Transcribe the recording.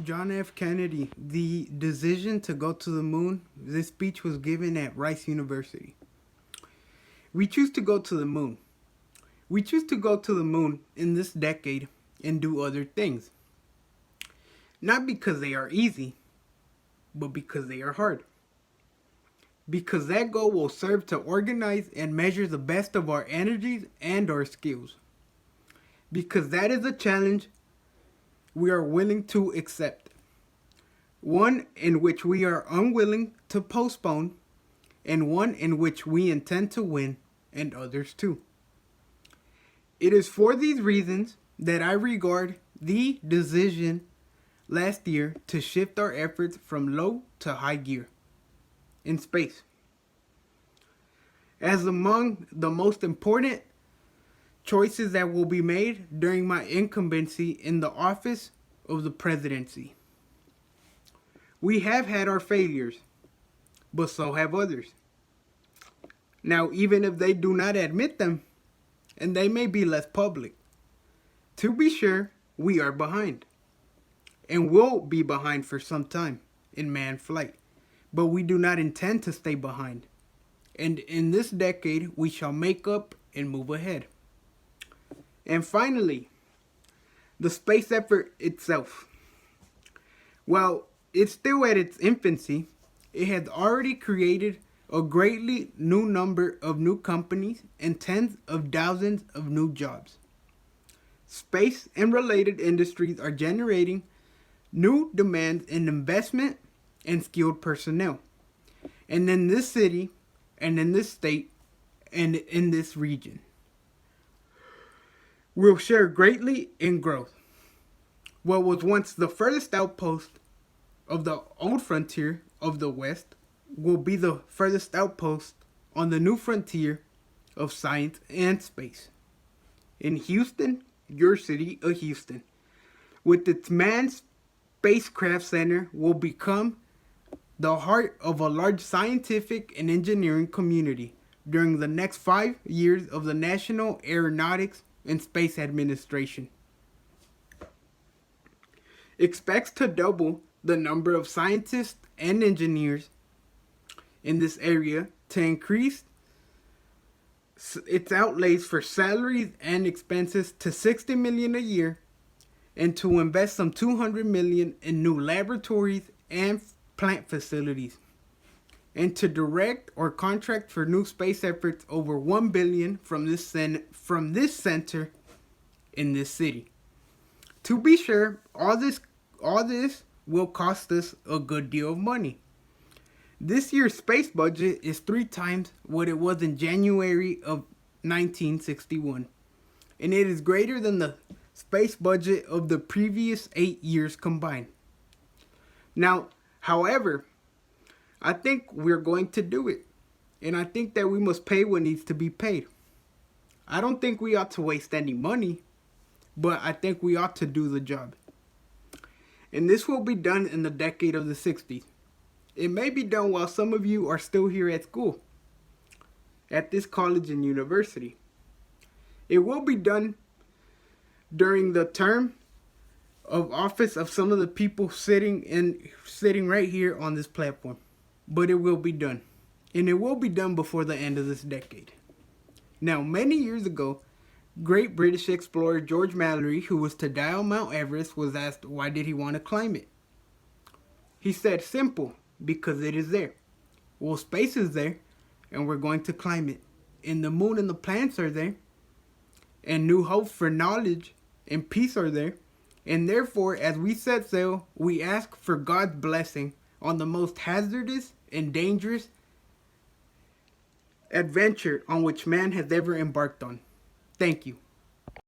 John F. Kennedy, the decision to go to the moon, this speech was given at Rice University. We choose to go to the moon. We choose to go to the moon in this decade and do other things. Not because they are easy, but because they are hard. Because that goal will serve to organize and measure the best of our energies and our skills. Because that is a challenge we are willing to accept. One in which we are unwilling to postpone, and one in which we intend to win, and others too. It is for these reasons that I regard the decision last year to shift our efforts from low to high gear in space as among the most important choices that will be made during my incumbency in the office of the presidency. We have had our failures, but so have others. Now, even if they do not admit them, and they may be less public, to be sure, we are behind. And will be behind for some time in manned flight. But we do not intend to stay behind. And in this decade, we shall make up and move ahead. And finally, the space effort itself. While it's still at its infancy, it has already created a greatly new number of new companies and tens of thousands of new jobs. Space and related industries are generating new demands in investment and skilled personnel. And in this city, and in this state, and in this region, will share greatly in growth. What was once the furthest outpost of the old frontier of the West will be the furthest outpost on the new frontier of science and space. In Houston, your city of Houston, with its manned spacecraft center, will become the heart of a large scientific and engineering community during the next 5 years of the National Aeronautics and Space Administration. Expects to double the number of scientists and engineers in this area to increase its outlays for salaries and expenses to $60 million a year, and to invest some $200 million in new laboratories and plant facilities, and to direct or contract for new space efforts over $1 billion from this center in this city. To be sure, all this will cost us a good deal of money. This year's space budget is 3 times what it was in January of 1961, and it is greater than the space budget of the previous 8 years combined. Now, however, I think we're going to do it, and I think that we must pay what needs to be paid. I don't think we ought to waste any money, but I think we ought to do the job. And this will be done in the decade of the 60s. It may be done while some of you are still here at school, at this college and university. It will be done during the term of office of some of the people sitting right here on this platform. But it will be done. And it will be done before the end of this decade. Now, many years ago, great British explorer George Mallory, who was to die on Mount Everest, was asked why did he want to climb it. He said, simple, because it is there. Well, space is there, and we're going to climb it. And the moon and the planets are there. And new hope for knowledge and peace are there. And therefore, as we set sail, we ask for God's blessing on the most hazardous and dangerous adventure on which man has ever embarked on. Thank you.